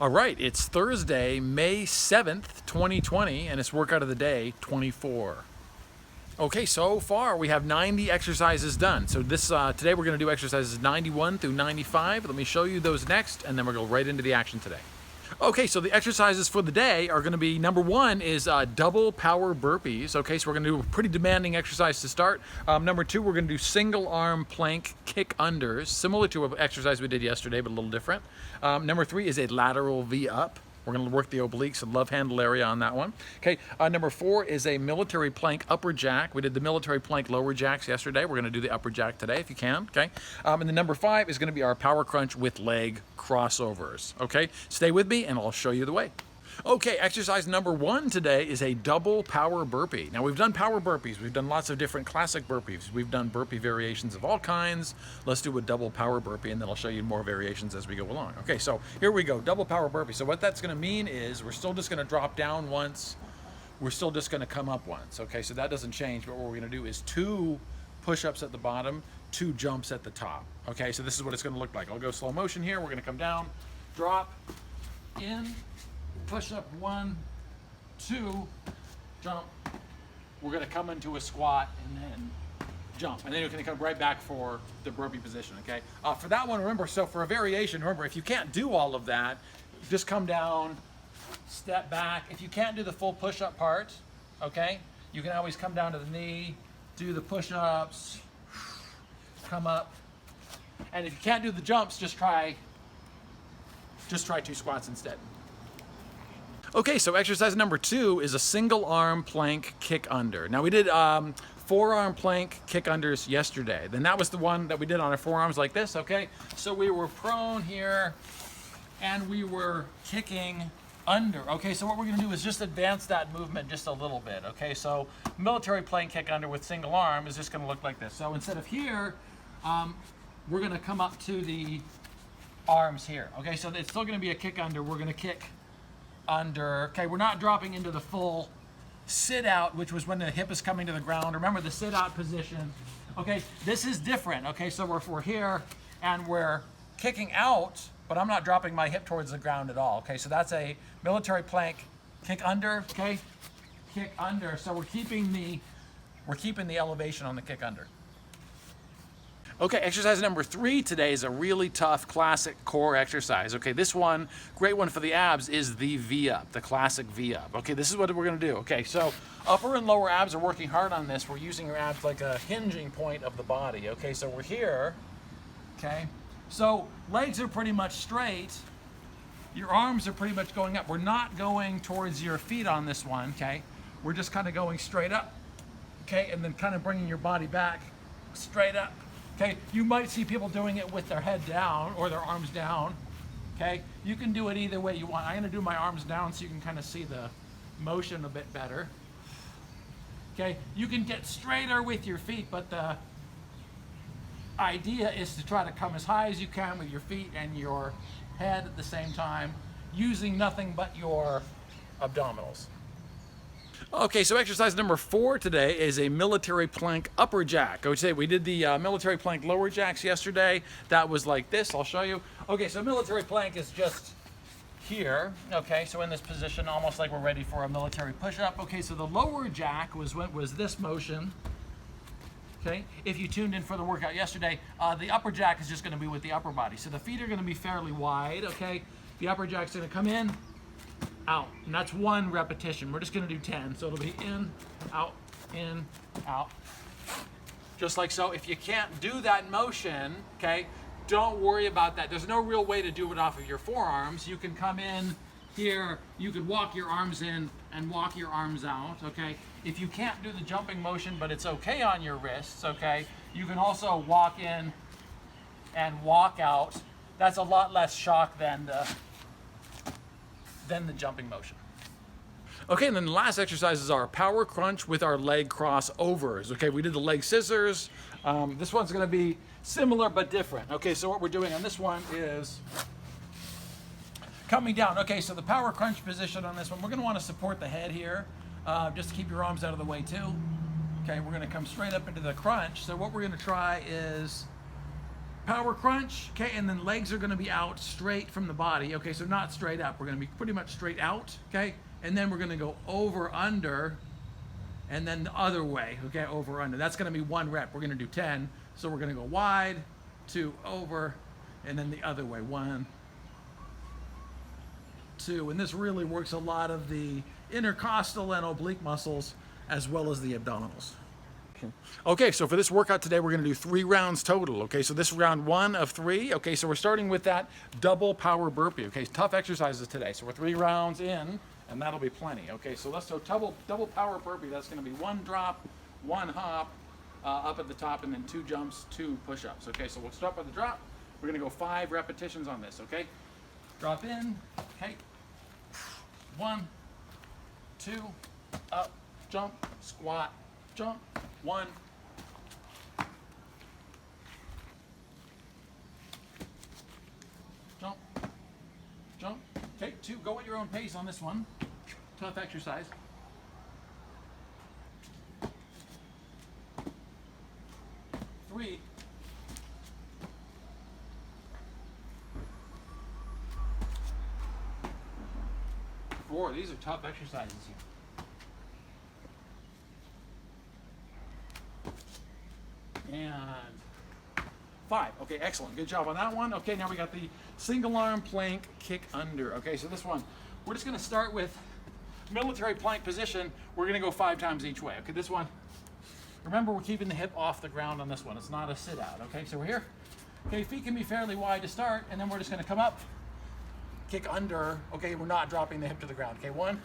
All right, it's Thursday, May 7th, 2020, and it's workout of the day 24. Okay, so far we have 90 exercises done. So today we're going to do exercises 91 through 95. Let me show you those next, and then we'll go right into the action today. Okay, so the exercises for the day are going to be, number one is double power burpees. Okay, so we're going to do a pretty demanding exercise to start. Number two, we're going to do single arm plank kick unders, similar to an exercise we did yesterday, but a little different. Number three is a lateral V up. We're going to work the obliques and love handle area on that one. Okay, number four is a military plank upper jack. We did the military plank lower jacks yesterday. We're going to do the upper jack today if you can. Okay, and then number five is going to be our power crunch with leg crossovers. Okay, stay with me and I'll show you the way. Okay, exercise number one today is a double power burpee. Now we've done power burpees. We've done lots of different classic burpees. We've done burpee variations of all kinds. Let's do a double power burpee and then I'll show you more variations as we go along. Okay, so here we go, double power burpee. So what that's gonna mean is we're still just gonna drop down once. We're still just gonna come up once. Okay, so that doesn't change, but what we're gonna do is 2 push-ups at the bottom, 2 jumps at the top. Okay, so this is what it's gonna look like. I'll go slow motion here. We're gonna come down, drop, in, push up 1, 2, jump. We're going to come into a squat and then jump. And then you're going to come right back for the burpee position, okay? For that one, remember, so for a variation, remember, if you can't do all of that, just come down, step back. If you can't do the full push-up part, okay, you can always come down to the knee, do the push-ups, come up. And if you can't do the jumps, just try 2 squats instead. Okay, so exercise number 2 is a single arm plank kick under. Now we did forearm plank kick unders yesterday. Then that was the one that we did on our forearms like this, okay? So we were prone here and we were kicking under. Okay, so what we're gonna do is just advance that movement just a little bit, okay? So military plank kick under with single arm is just gonna look like this. So instead of here, we're gonna come up to the arms here. Okay, so it's still gonna be a kick under. We're gonna kick under. Okay, we're not dropping into the full sit out, which was when the hip is coming to the ground. Remember the sit out position. Okay, this is different. Okay, so we're here and we're kicking out, but I'm not dropping my hip towards the ground at all. Okay, so that's a military plank kick under. Okay, kick under. So we're keeping the elevation on the kick under. Okay, exercise number 3 today is a really tough classic core exercise. Okay, this one, great one for the abs, is the V-up, the classic V-up. Okay, this is what we're gonna do. Okay, so upper and lower abs are working hard on this. We're using our abs like a hinging point of the body. Okay, so we're here, okay? So legs are pretty much straight. Your arms are pretty much going up. We're not going towards your feet on this one, okay? We're just kind of going straight up, okay? And then kind of bringing your body back straight up. Okay, you might see people doing it with their head down or their arms down. Okay, you can do it either way you want. I'm going to do my arms down so you can kind of see the motion a bit better. Okay, you can get straighter with your feet, but the idea is to try to come as high as you can with your feet and your head at the same time, using nothing but your abdominals. Okay, so exercise number 4 today is a military plank upper jack. Okay, we did the military plank lower jacks yesterday. That was like this. I'll show you. Okay, so military plank is just here. Okay, so in this position, almost like we're ready for a military push-up. Okay, so the lower jack was this motion. Okay, if you tuned in for the workout yesterday, the upper jack is just going to be with the upper body. So the feet are going to be fairly wide. Okay, the upper jack's going to come in, out, and that's 1 repetition. We're just going to do 10, so it'll be in, out, just like so. If you can't do that motion, okay, don't worry about that. There's no real way to do it off of your forearms. You can come in here, you could walk your arms in and walk your arms out, okay? If you can't do the jumping motion, but it's okay on your wrists, okay, you can also walk in and walk out. That's a lot less shock than the jumping motion. Okay, and then the last exercise is our power crunch with our leg crossovers. Okay, we did the leg scissors. This one's gonna be similar but different. Okay, so what we're doing on this one is coming down. Okay, so the power crunch position on this one, we're gonna wanna support the head here, just to keep your arms out of the way too. Okay, we're gonna come straight up into the crunch. So what we're gonna try is Power crunch, okay, and then legs are gonna be out straight from the body, okay, so not straight up. We're gonna be pretty much straight out, okay, and then we're gonna go over, under, and then the other way, okay, over, under. That's gonna be 1 rep. We're gonna do 10, so we're gonna go wide, 2, over, and then the other way, 1, 2, and this really works a lot of the intercostal and oblique muscles as well as the abdominals. Okay, so for this workout today, we're gonna do 3 rounds total, okay? So this round 1 of 3, okay? So we're starting with that double power burpee, okay? Tough exercises today. So we're 3 rounds in, and that'll be plenty, okay? So let's do double power burpee. That's gonna be 1 drop, 1 hop, up at the top, and then 2 jumps, 2 push-ups, okay? So we'll start with the drop. We're gonna go 5 repetitions on this, okay? Drop in, okay? 1, 2, up, jump, squat, jump, 1, jump, jump, okay, 2, go at your own pace on this one. Tough exercise. 3, 4, these are tough exercises here. 5. Okay, excellent. Good job on that one. Okay, now we got the single arm plank kick under. Okay, so this one, we're just going to start with military plank position. We're going to go 5 times each way. Okay, this one, remember we're keeping the hip off the ground on this one. It's not a sit out. Okay, so we're here. Okay, feet can be fairly wide to start, and then we're just going to come up, kick under. Okay, we're not dropping the hip to the ground. Okay, 1,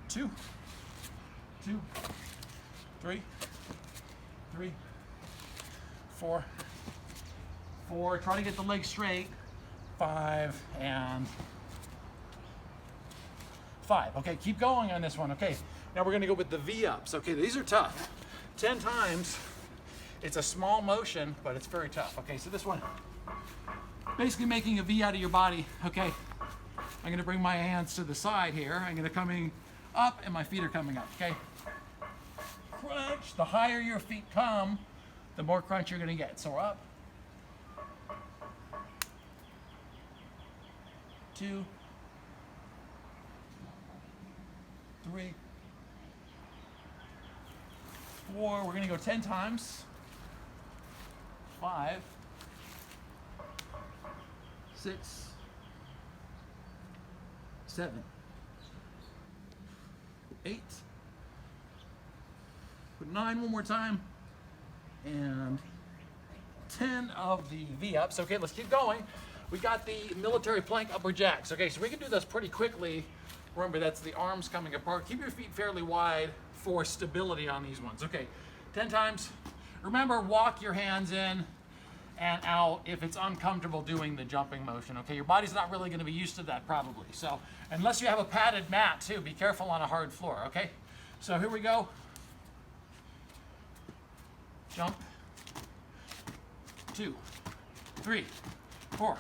2, 2, 3, 4, 4. Try to get the legs straight. 5 and 5. Okay, keep going on this one. Okay, now we're going to go with the V-ups. Okay, these are tough. 10 times. It's a small motion, but it's very tough. Okay, so this one, basically making a V out of your body. Okay, I'm going to bring my hands to the side here. I'm going to coming up, and my feet are coming up. Okay. Crunch. The higher your feet come, the more crunch you're going to get. So we're up. 2, 3, 4. We're going to go 10 times. 5, 6, 7, 8. Put 9 one more time, and 10 of the V-ups. Okay, let's keep going. We got the military plank upper jacks. Okay, so we can do this pretty quickly. Remember, that's the arms coming apart. Keep your feet fairly wide for stability on these ones. Okay, 10 times. Remember, walk your hands in and out if it's uncomfortable doing the jumping motion. Okay, your body's not really going to be used to that probably. So, unless you have a padded mat too, be careful on a hard floor. Okay, so here we go. Jump. 2, 3, 4,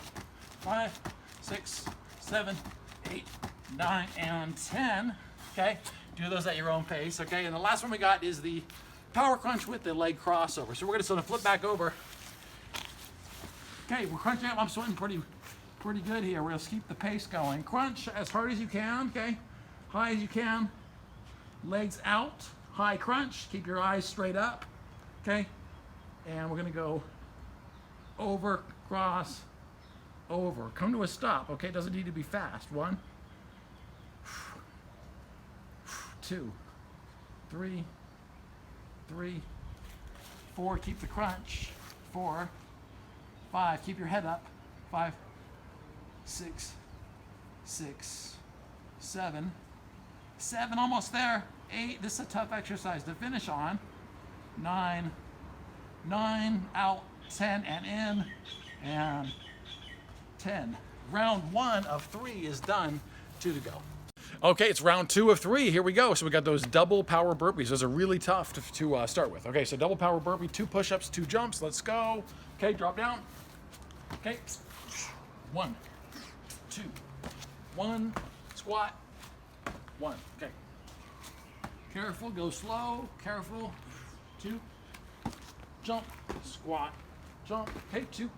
5, 6, 7, 8, 9, and 10. Okay, do those at your own pace. Okay, and the last one we got is the power crunch with the leg crossover. So we're going to sort of flip back over. Okay, we're crunching up. I'm sweating pretty good here. We're going to keep the pace going. Crunch as hard as you can. Okay, high as you can. Legs out. High crunch. Keep your eyes straight up. Okay, and we're going to go over, cross, over. Come to a stop. Okay, it doesn't need to be fast. 1, 2, 3, 4. Keep the crunch. 4, 5. Keep your head up. 5, 6, 7. 7, almost there. 8. This is a tough exercise to finish on. 9, out. 10 and in, and 10. Round 1 of 3 is done. 2 to go. Okay, it's round 2 of 3. Here we go. So we got those double power burpees. Those are really tough to start with. Okay, so double power burpee, 2 push-ups, 2 jumps. Let's go. Okay, drop down. Okay, 1, 2, 1, squat, 1. Okay. Careful, go slow. Careful. 2. jump, squat, jump. Okay, 2.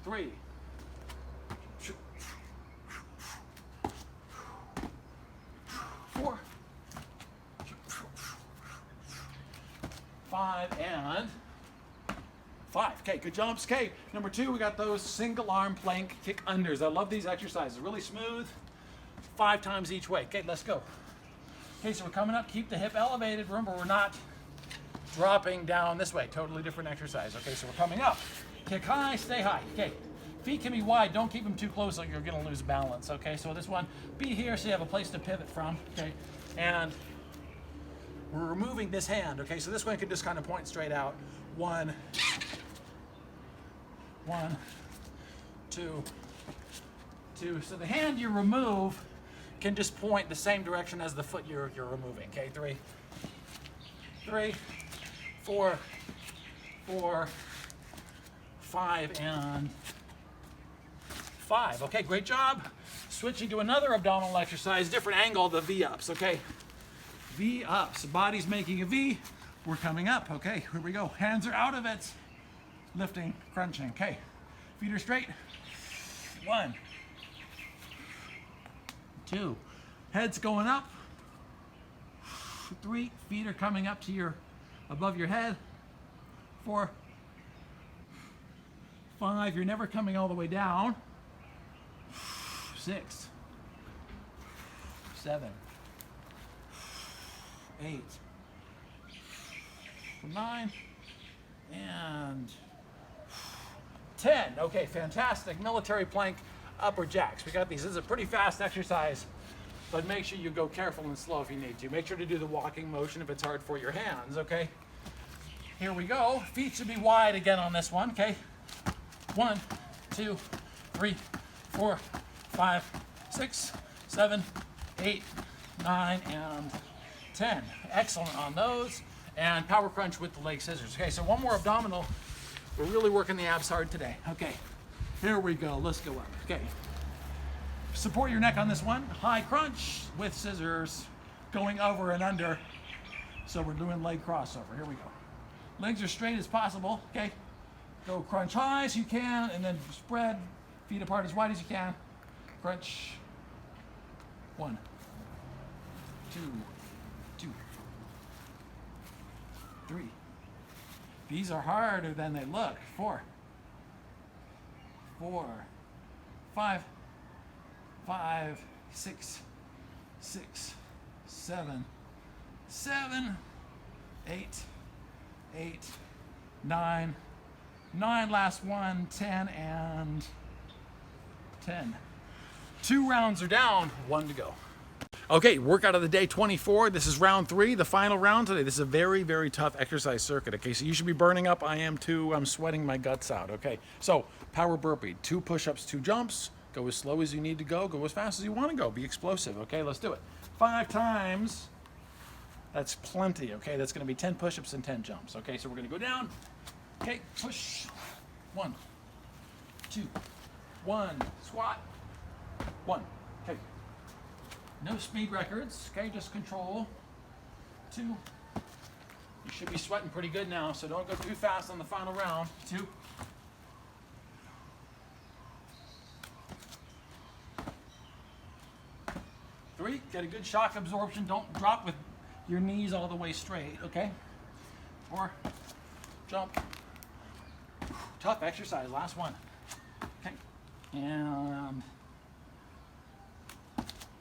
3. 4. 5 and 5. Okay, good jumps. Okay, number 2, we got those single arm plank kick unders. I love these exercises. Really smooth. 5 times each way. Okay, let's go. Okay, so we're coming up. Keep the hip elevated. Remember, we're not dropping down this way. Totally different exercise. Okay, so we're coming up. Kick high, stay high. Okay, feet can be wide. Don't keep them too close or you're going to lose balance. Okay, so this one, be here so you have a place to pivot from. Okay, and we're removing this hand. Okay, so this one can just kind of point straight out. 1, 2, 2. So the hand you remove can just point the same direction as the foot you're removing. Okay, 3, 3, 4, 4, 5, and 5. Okay, great job. Switching to another abdominal exercise, different angle, the V-ups. Okay, V-ups. Body's making a V. We're coming up. Okay, here we go. Hands are out of it. Lifting, crunching. Okay, feet are straight. 1, 2. Head's going up. 3. Feet are coming up to above your head. 4, 5. You're never coming all the way down. 6, 7, 8, 9, and 10. Okay, fantastic. Military plank upper jacks. We got these. This is a pretty fast exercise, but make sure you go careful and slow if you need to. Make sure to do the walking motion if it's hard for your hands, okay? Here we go. Feet should be wide again on this one, okay? 1, 2, 3, 4, 5, 6, 7, 8, 9, and 10. Excellent on those. And power crunch with the leg scissors. Okay, so one more abdominal. We're really working the abs hard today. Okay, here we go. Let's go up. Okay, support your neck on this one. High crunch with scissors going over and under. So we're doing leg crossover. Here we go. Legs are straight as possible. Okay, go crunch high as you can and then spread feet apart as wide as you can. Crunch. 1, 2, 2, 3. These are harder than they look. 4, 4, 5, 5, 6, 6, 7, 7, 8, 8, 9, 9. Last one. 10 and 10. 2 rounds are down, 1 to go. Okay, workout of the day 24. This is round 3, the final round today. This is a very, very tough exercise circuit. Okay, so you should be burning up. I am too. I'm sweating my guts out. Okay, so power burpee, 2 push-ups, 2 jumps. Go as slow as you need to go. Go as fast as you want to go. Be explosive. Okay, let's do it. 5 times. That's plenty. Okay, that's going to be 10 push-ups and 10 jumps. Okay, so we're going to go down. Okay, push. 1, 2, 1. Squat. 1. Okay. No speed records. Okay, just control. 2. You should be sweating pretty good now, so don't go too fast on the final round. 2. 3. Get a good shock absorption. Don't drop with your knees all the way straight. Okay. 4. Jump. Tough exercise. Last one. Okay. And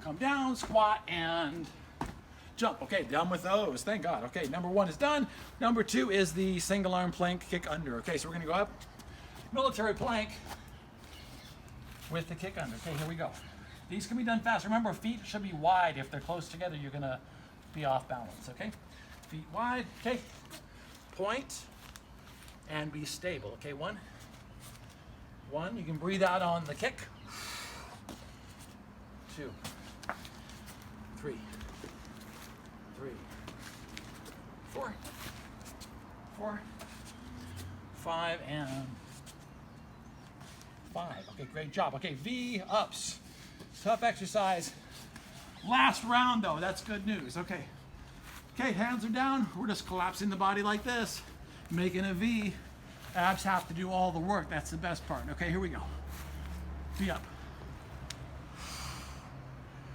come down, squat, and jump. Okay, done with those. Thank God. Okay, number 1 is done. Number 2 is the single arm plank kick under. Okay, so we're going to go up. Military plank with the kick under. Okay, here we go. These can be done fast. Remember, feet should be wide. If they're close together, you're going to be off balance. Okay, feet wide. Okay, point and be stable. Okay, 1. You can breathe out on the kick. 2, 3, 4, 4, 5, and 5. Okay, great job. Okay, V ups. Tough exercise. Last round though, that's good news. Okay. Okay, hands are down. We're just collapsing the body like this, making a V. Abs have to do all the work. That's the best part. Okay, here we go. V up.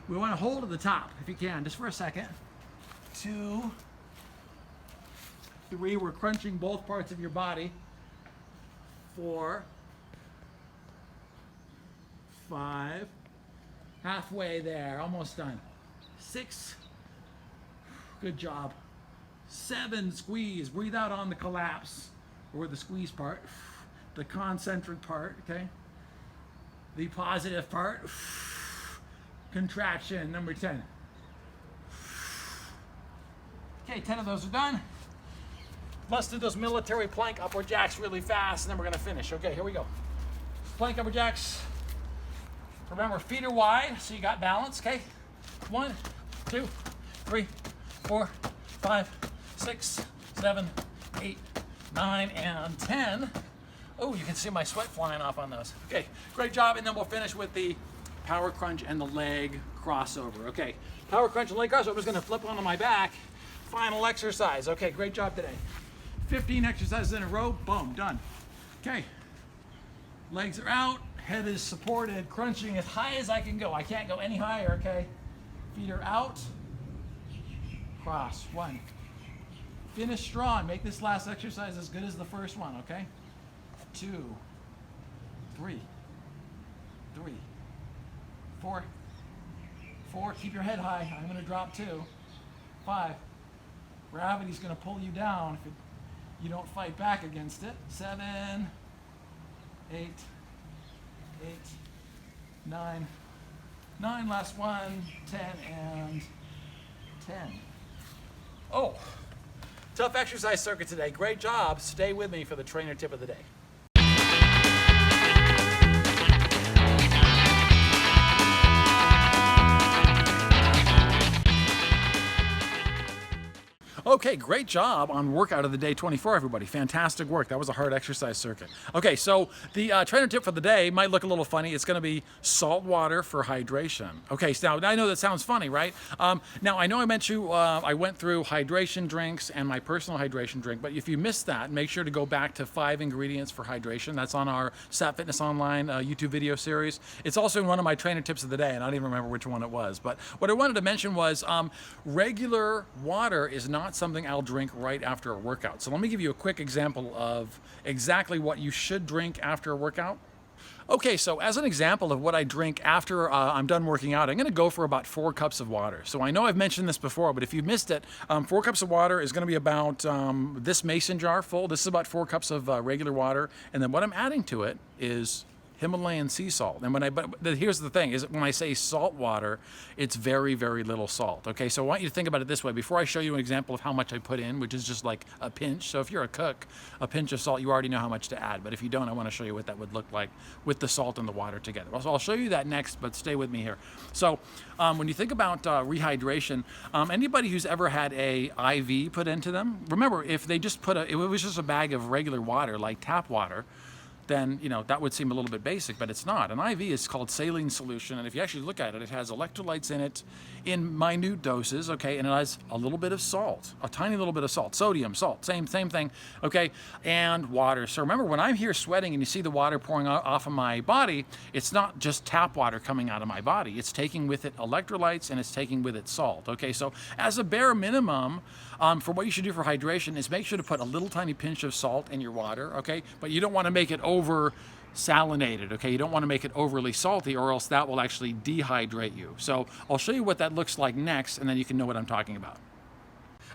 We want to hold at the top if you can, just for a second. 2, 3, we're crunching both parts of your body. 4, 5, halfway there, almost done. 6, good job. 7, squeeze, breathe out on the collapse, or the squeeze part, the concentric part, okay? The positive part, contraction, number 10. Okay, 10 of those are done. Let's do those military plank upward jacks really fast, and then we're gonna finish. Okay, here we go. Plank upward jacks. Remember, feet are wide, so you got balance, okay? 1, 2, 3, 4, 5, 6, 7, 8, 9, and 10. Oh, you can see my sweat flying off on those. Okay, great job, and then we'll finish with the power crunch and the leg crossover. Okay, power crunch and leg crossover. I'm just gonna flip onto my back. Final exercise. Okay, great job today. 15 exercises in a row, boom, done. Okay, legs are out, head is supported, crunching as high as I can go. I can't go any higher, okay? Feet are out, cross, 1. Finish strong, make this last exercise as good as the first one, okay? 2, 3, 4, keep your head high, I'm gonna drop 2, 5, gravity's gonna pull you down if you don't fight back against it. 7, 8, 9, last one, 10, and 10. Oh, tough exercise circuit today. Great job. Stay with me for the trainer tip of the day. Okay, great job on workout of the day 24, everybody. Fantastic work. That was a hard exercise circuit. Okay, so the trainer tip for the day might look a little funny. It's going to be salt water for hydration. Okay, so now I know that sounds funny, right? Now, I know I mentioned I went through hydration drinks and my personal hydration drink, but if you missed that, make sure to go back to 5 ingredients for hydration. That's on our Sapp Fitness Online YouTube video series. It's also in one of my trainer tips of the day, and I don't even remember which one it was. But what I wanted to mention was regular water is not something I'll drink right after a workout. So let me give you a quick example of exactly what you should drink after a workout. Okay, so as an example of what I drink after I'm done working out, I'm going to go for about 4 cups of water. So I know I've mentioned this before, but if you missed it, 4 cups of water is going to be about this mason jar full. This is about 4 cups of regular water. And then what I'm adding to it is Himalayan sea salt. And here's the thing, is when I say salt water, it's very, very little salt. Okay, so I want you to think about it this way. Before I show you an example of how much I put in, which is just like a pinch. So if you're a cook, a pinch of salt, you already know how much to add. But if you don't, I want to show you what that would look like with the salt and the water together. So I'll show you that next, but stay with me here. So when you think about rehydration, anybody who's ever had a IV put into them, remember, if they just it was just a bag of regular water, like tap water, then that would seem a little bit basic, but it's not. An IV is called saline solution, and if you actually look at it, it has electrolytes in it in minute doses, okay, and it has a little bit of salt, a tiny little bit of salt, sodium, salt, same thing, okay, and water. So remember, when I'm here sweating and you see the water pouring off of my body, it's not just tap water coming out of my body. It's taking with it electrolytes and it's taking with it salt, okay? So as a bare minimum, for what you should do for hydration is make sure to put a little tiny pinch of salt in your water, okay? But you don't want to make it over salinated, okay? You don't want to make it overly salty, or else that will actually dehydrate you. So I'll show you what that looks like next, and then you can know what I'm talking about.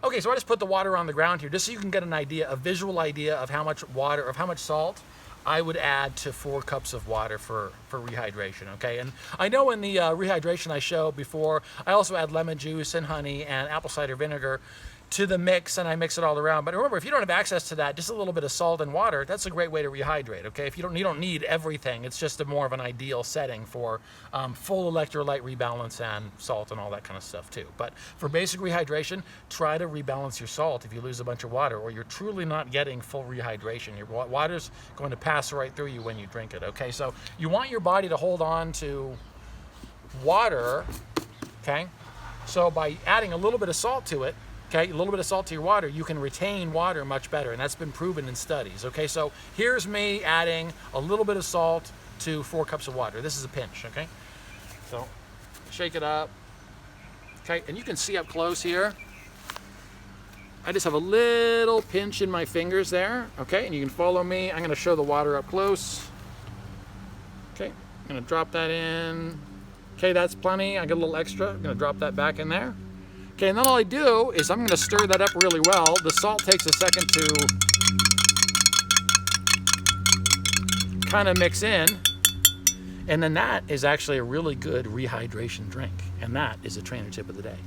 Okay, so I just put the water on the ground here just so you can get an idea, a visual idea of how much water, of how much salt I would add to 4 cups of water for rehydration, okay? And I know in the rehydration I showed before, I also add lemon juice and honey and apple cider vinegar to the mix, and I mix it all around. But remember, if you don't have access to that, just a little bit of salt and water, that's a great way to rehydrate, okay? If you don't need everything. It's just more of an ideal setting for full electrolyte rebalance and salt and all that kind of stuff too. But for basic rehydration, try to rebalance your salt if you lose a bunch of water, or you're truly not getting full rehydration. Your water's going to pass right through you when you drink it, okay? So you want your body to hold on to water, okay? So by adding a little bit of salt to it, okay, a little bit of salt to your water, you can retain water much better, and that's been proven in studies. Okay, so here's me adding a little bit of salt to 4 cups of water. This is a pinch, okay? So shake it up, okay, and you can see up close here, I just have a little pinch in my fingers there, okay, and you can follow me. I'm gonna show the water up close. Okay, I'm gonna drop that in. Okay, that's plenty. I got a little extra. I'm gonna drop that back in there. Okay, and then all I do is I'm gonna stir that up really well. The salt takes a second to kind of mix in. And then that is actually a really good rehydration drink. And that is a trainer tip of the day.